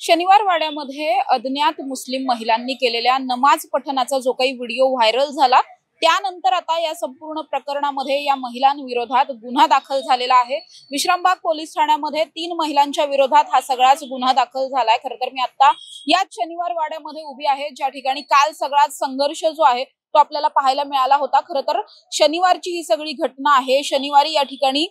शनिवार वाड्यामध्ये अज्ञात मुस्लिम महिलांनी केलेल्या नमाज पठणाचा जो काही व्हिडिओ व्हायरल झाला त्यानंतर आता या संपूर्ण प्रकरणामध्ये या महिलांविरोधात गुन्हा दाखल झालेला आहे। विश्रामबाग पोलीस ठाण्यामध्ये 3 महिलांच्या विरोधात हा सगळाच गुन्हा दाखल झालाय। खरं तर मी आता याच शनिवार वाड्यामध्ये उभी आहे ज्या ठिकाणी काल सगळाच संघर्ष जो आहे तो आपल्याला पाहायला मिळाला होता। खरं तर शनिवारची ही सगळी घटना आहे। शनिवारी या ठिकाणी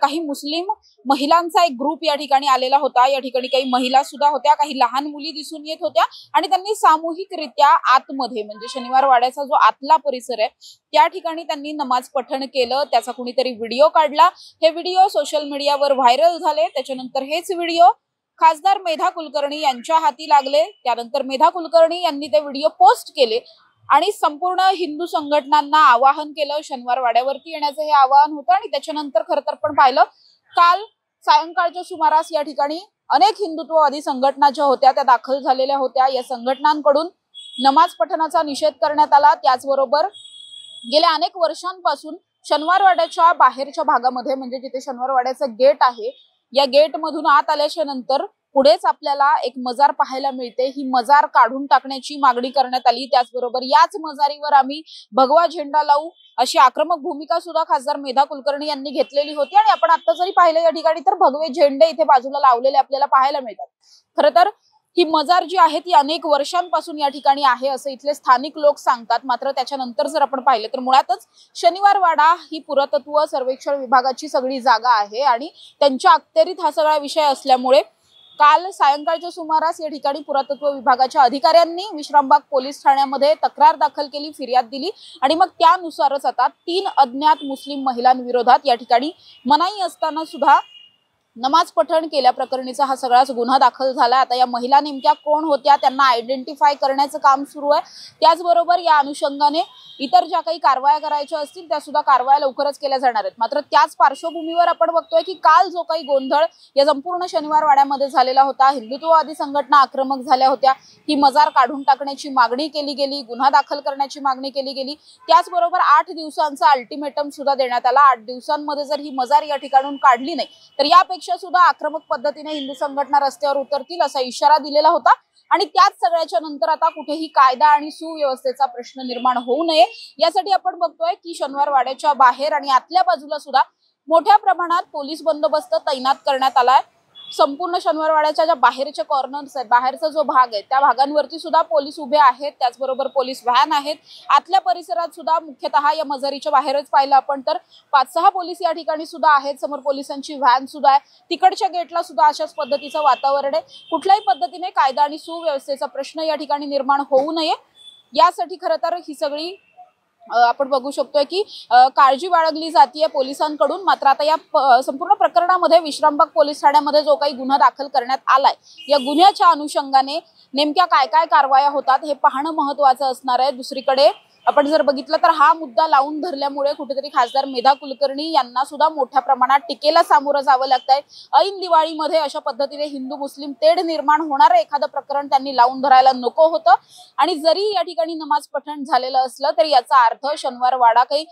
काही मुस्लिम महिलांचा एक ग्रुप या ठिकाणी आलेला होता। या ठिकाणी काही महिला सुद्धा होत्या, काही लहान मुली दिसून येत होत्या आणि त्यांनी सामूहिकरित्या आतमध्ये म्हणजे शनिवार वाड्याचा जो आतला परिसर आहे त्या ठिकाणी त्यांनी नमाज पठण केलं। त्याचा कुणीतरी व्हिडिओ काढला। हे व्हिडिओ सोशल मीडियावर व्हायरल झाले। त्याच्यानंतर हेच व्हिडिओ खासदार मेधा कुलकर्णी यांच्या हाती लागले। त्यानंतर मेधा कुलकर्णी यांनी ते व्हिडिओ पोस्ट केले आणि संपूर्ण हिंदू संघटनांना आवाहन केलं। शनिवार वाड्यावरती येण्याचं हे आवाहन होतं आणि त्याच्यानंतर खरं तर पण पाहिलं काल सायंकाळच्या सुमारास या ठिकाणी अनेक हिंदुत्ववादी संघटना ज्या होत्या त्या दाखल झालेल्या होत्या। या संघटनांकडून नमाज पठणाचा निषेध करण्यात आला। त्याचबरोबर गेल्या अनेक वर्षांपासून शनिवार वाड्याच्या बाहेरच्या भागामध्ये म्हणजे जिथे शनिवार वाड्याचं गेट आहे या गेट मधून आत आल्याच्या नंतर पुढेच आपल्याला एक मजार पाहायला मिळते। ही मजार काढून टाकण्याची मागणी करण्यात आली। त्याचबरोबर याच मजारीवर आम्ही भगवा झेंडा लावू अशी आक्रमक भूमिका सुद्धा खासदार मेधा कुलकर्णी यांनी घेतलेली होती आणि आपण आता जरी पाहिलं या ठिकाणी तर भगवे झेंडे इथे बाजूला लावलेले आपल्याला पाहायला मिळतात। खरं तर ही मजार जी आहे ती अनेक वर्षांपासून या ठिकाणी आहे असं इथले स्थानिक लोक सांगतात। मात्र त्याच्यानंतर जर आपण पाहिलं तर मुळातच शनिवार वाडा ही पुरातत्व सर्वेक्षण विभागाची सगळी जागा आहे आणि त्यांच्या अखत्यारीत हा सगळा विषय असल्यामुळे काल सायंकाळच्या सुमारास या ठिकाणी पुरातत्व विभागाच्या अधिकाऱ्यांनी विश्रामबाग पोलीस ठाण्यामध्ये तक्रार दाखल केली, फिर्याद दिली आणि मग त्यानुसारच आता 3 अज्ञात मुस्लिम महिलांविरोधात या ठिकाणी मनाई असताना सुद्धा नमाज पठण केल्या प्रकरणीचा हा सगळाच गुन्हा दाखल झाला। आता या महिला नेमक्या कोण होत्या त्यांना आयडेंटिफाय करण्याचं काम सुरू आहे। त्याचबरोबर या अनुषंगाने इतर ज्या काही कारवाया करायच्या असतील त्या सुद्धा कारवाया लवकरच केल्या जाणार आहेत। मात्र त्याच पार्श्वभूमीवर आपण बघतोय की काल जो काही गोंधळ या संपूर्ण शनिवार वाड्यामध्ये झालेला होता, हिंदुत्ववादी संघटना आक्रमक झाल्या होत्या, ही मजार काढून टाकण्याची मागणी केली गेली, गुन्हा दाखल करण्याची मागणी केली गेली। त्याचबरोबर 8 दिवसांचा अल्टिमेटम सुद्धा देण्यात आला। 8 दिवसांमध्ये जर ही मजार या ठिकाणून काढली नाही तर यापेक्षा सुद्धा आक्रमक पद्धतीने हिंदू संघटना रस्त्यावर उतरतील असा इशारा दिलेला होता। आणि त्याच सगळ्याच्या नंतर आता कुठेही कायदा आणि सुव्यवस्थेचा प्रश्न निर्माण होऊ नये यासाठी आपण बघतोय की शनिवार वाड्याच्या बाहेर आणि आतल्या बाजूला सुद्धा मोठ्या प्रमाणात पोलीस बंदोबस्त तैनात करण्यात आलाय। संपूर्ण शनिवार वाड्याच्या ज्या बाहेरचे कॉर्नर्स आहेत, बाहेरचा जो भाग आहे त्या भागांवरती सुद्धा पोलीस उभे आहेत। त्याचबरोबर पोलीस व्हॅन आहेत। आतल्या परिसरात सुद्धा मुख्यतः या मजारीच्या बाहेरच पाहिलं आपण तर 5-6 पोलीस या ठिकाणी सुद्धा आहेत। समोर पोलिसांची व्हॅन सुद्धा आहे। तिकडच्या गेटला सुद्धा अशाच पद्धतीचं वातावरण आहे। कुठल्याही पद्धतीने कायदा आणि सुव्यवस्थेचा प्रश्न या ठिकाणी निर्माण होऊ नये यासाठी खरं तर ही सगळी आपण बघू शकतोय की काळजी बाळगली जाते पोलिसांकडून। मात्र आता या संपूर्ण प्रकरणामध्ये विश्रामबाग पोलीस ठाण्यामध्ये जो काही गुन्हा दाखल करण्यात आलाय या गुन्ह्याच्या अनुषंगाने नेमक्या काय काय कारवाया होतात हे पाहणं महत्त्वाचं असणार आहे। दुसरीकडे आपण जर बघितलं तर हा मुद्दा लावून धरल्यामुळे कुठेतरी खासदार मेधा कुलकर्णी यांना सुद्धा मोठ्या प्रमाणात टीकेला सामोरं जावं लागतंय। ऐन दिवाळीमध्ये अशा पद्धतीने हिंदू मुस्लिम तेढ निर्माण होणारं एखादं प्रकरण त्यांनी लावून धरायला नको होतं आणि जरी या ठिकाणी नमाज पठण झालेलं असलं तरी याचा अर्थ शनिवार वाडा काही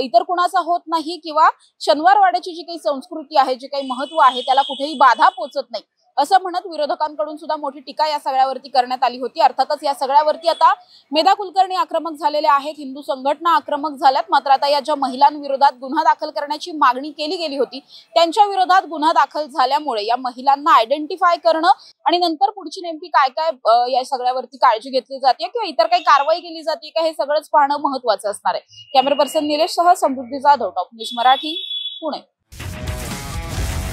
इतर कुणाचा होत नाही किंवा शनिवार वाड्याची जी काही संस्कृती आहे, जे काही महत्व आहे त्याला कुठेही बाधा पोचत नाही असं म्हणत विरोधकांकडून सुद्धा मोठी टीका या सगळ्यावरती करण्यात आली होती। अर्थातच या सगळ्यावरती आता मेधा कुलकर्णी आक्रमक झालेले आहेत, हिंदू संघटना आक्रमक झाल्यात। मात्र आता या ज्या महिलांविरोधात गुन्हा दाखल करण्याची मागणी केली गेली होती त्यांच्या विरोधात गुन्हा दाखल झाल्यामुळे या महिलांना आयडेंटिफाय करणं आणि नंतर पुढची नेमकी काय काय या सगळ्यावरती काळजी घेतली जाते किंवा इतर काही कारवाई केली जाते का हे सगळंच पाहणं महत्त्वाचं असणार आहे। कॅमेरा पर्सन निलेश सह समृद्धी जाधव, टॉप न्यूज मराठी, पुणे।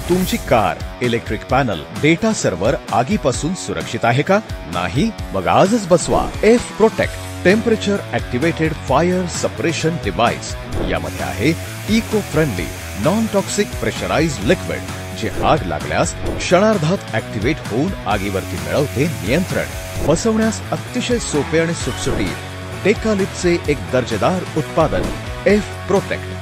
तुमची car, electric panel, data server आगीपासून सुरक्षित आहे का? नाही? मग आजच बसवा F protect temperature activated fire suppression device. यामध्ये आहे eco friendly non toxic pressurised liquid जे आग लागल्यास क्षणार्धात ऍक्टिव्हेट होऊन आगीवरती मिळवते नियंत्रण। बसवण्यास अतिशय सोपे आणि सुटसुटीत टेकालिपचे एक दर्जेदार उत्पादन एफ प्रोटेक्ट।